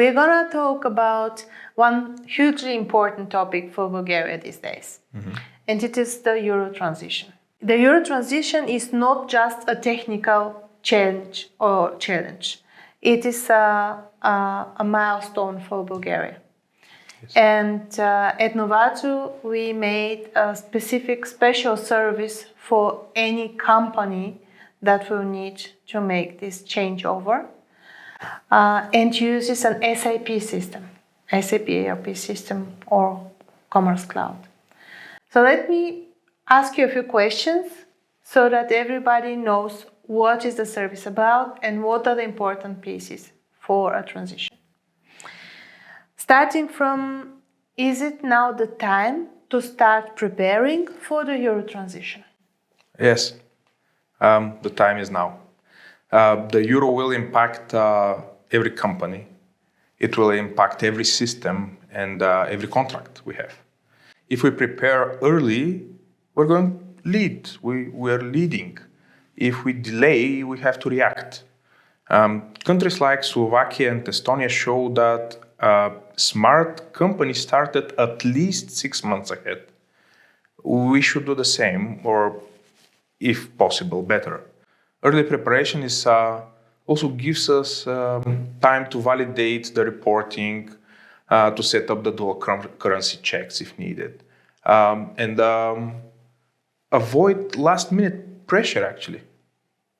we're going to talk about one hugely important topic for Bulgaria these days, and it is the Euro transition. The Euro transition is not just a technical change or challenge. It is a milestone for Bulgaria. Yes. And at Novarto, we made a special service for any company that will need to make this changeover and uses an SAP system, SAP ERP system or Commerce Cloud. So let me ask you a few questions so that everybody knows what is the service about and what are the important pieces for a transition. Starting from, is it now the time to start preparing for the Euro transition? Yes, the time is now. The Euro will impact every company. It will impact every system and every contract we have. If we prepare early, we're going to lead. We're leading. If we delay, we have to react. Countries like Slovakia and Estonia show that smart companies started at least 6 months ahead. We should do the same, or if possible, better. Early preparation is also gives us time to validate the reporting, to set up the dual currency checks if needed, and avoid last-minute pressure, actually.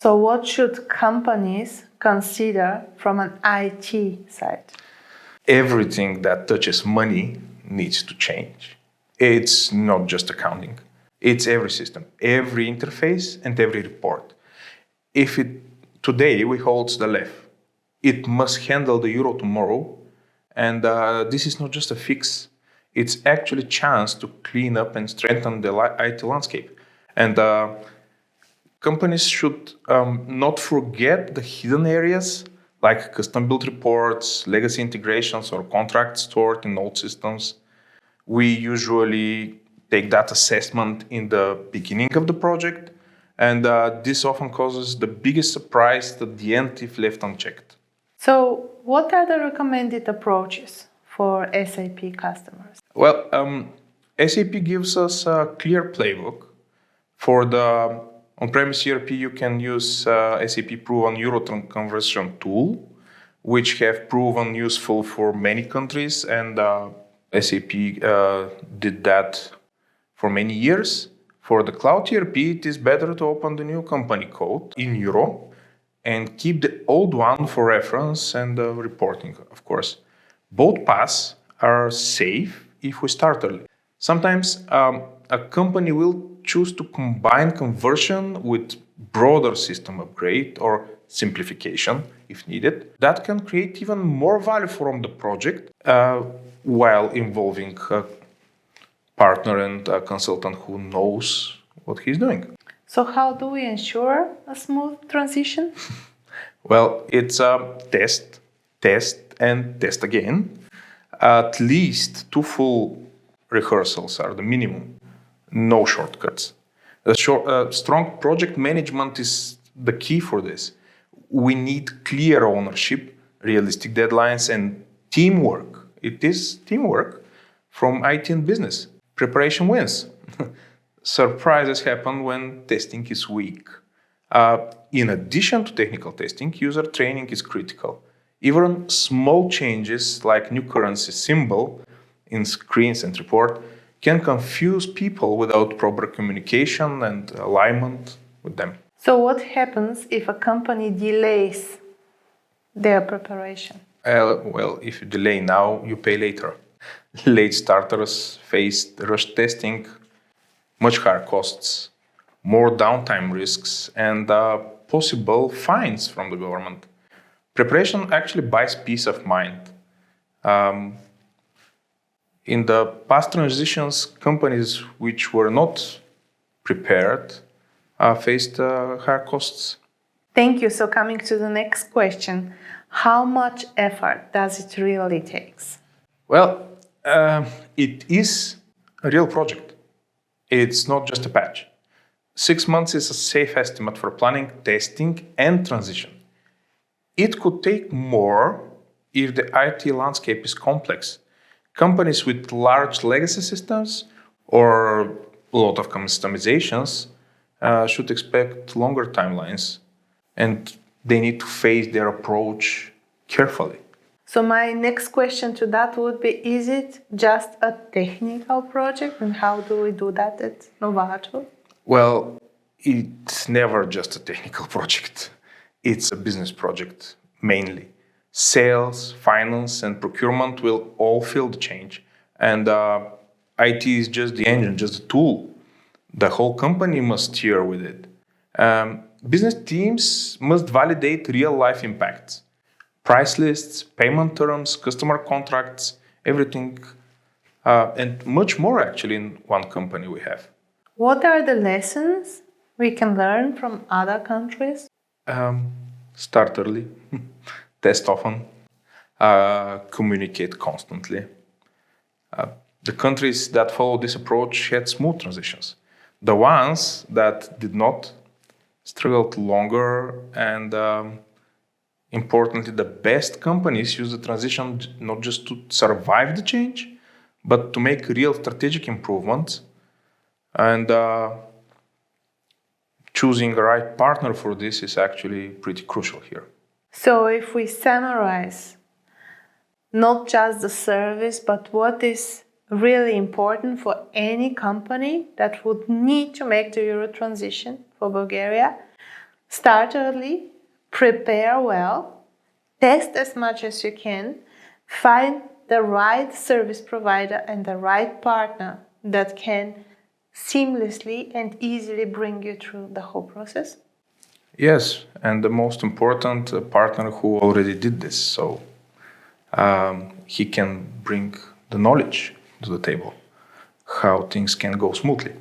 So what should companies consider from an IT side? Everything that touches money needs to change. It's not just accounting. It's every system, every interface, and every report. If today we hold the left, it must handle the Euro tomorrow, and this is not just a fix. It's actually a chance to clean up and strengthen the IT landscape. And companies should not forget the hidden areas like custom-built reports, legacy integrations, or contracts stored in old systems. We usually take that assessment in the beginning of the project, and this often causes the biggest surprise at the end if left unchecked. So what are the recommended approaches for SAP customers? Well, SAP gives us a clear playbook. For the on-premise ERP, you can use SAP Proven Euro Conversion tool, which have proven useful for many countries, and SAP did that for many years. For the Cloud ERP, it is better to open the new company code in Euro and keep the old one for reference and reporting, of course. Both paths are safe if we start early. Sometimes a company will choose to combine conversion with broader system upgrade or simplification if needed. That can create even more value from the project while involving a partner and a consultant who knows what he's doing. So how do we ensure a smooth transition? Well, it's a test, and test again. At least 2 full rehearsals are the minimum. No shortcuts. Strong project management is the key for this. We need clear ownership, realistic deadlines, and teamwork. It is teamwork from IT and business. Preparation wins. Surprises happen when testing is weak. In addition to technical testing, user training is critical. Even small changes like new currency symbol in screens and report can confuse people without proper communication and alignment with them. So what happens if a company delays their preparation? Well, if you delay now, you pay later. Late starters face rush testing, much higher costs, more downtime risks, and possible fines from the government. Preparation actually buys peace of mind. In the past transitions, companies which were not prepared faced higher costs. Thank you. So coming to the next question, how much effort does it really take? Well, it is a real project. It's not just a patch. 6 months is a safe estimate for planning, testing, and transition. It could take more if the IT landscape is complex, companies with large legacy systems or a lot of customizations should expect longer timelines, and they need to phase their approach carefully. So my next question to that would be, is it just a technical project, and how do we do that at Novarto? Well, it's never just a technical project. It's a business project, mainly. Sales, finance, and procurement will all feel the change. And IT is just the engine, just the tool. The whole company must steer with it. Business teams must validate real-life impacts. Price lists, payment terms, customer contracts, everything, and much more actually in one company we have. What are the lessons we can learn from other countries? Start early, test often, communicate constantly. The countries that follow this approach had smooth transitions. The ones that did not struggled longer, and importantly, the best companies use the transition not just to survive the change, but to make real strategic improvements. And choosing the right partner for this is actually pretty crucial here. So if we summarize, not just the service, but what is really important for any company that would need to make the Euro transition for Bulgaria, start early, prepare well, test as much as you can, find the right service provider and the right partner that can seamlessly and easily bring you through the whole process. Yes, and the most important partner who already did this, so he can bring the knowledge to the table, how things can go smoothly.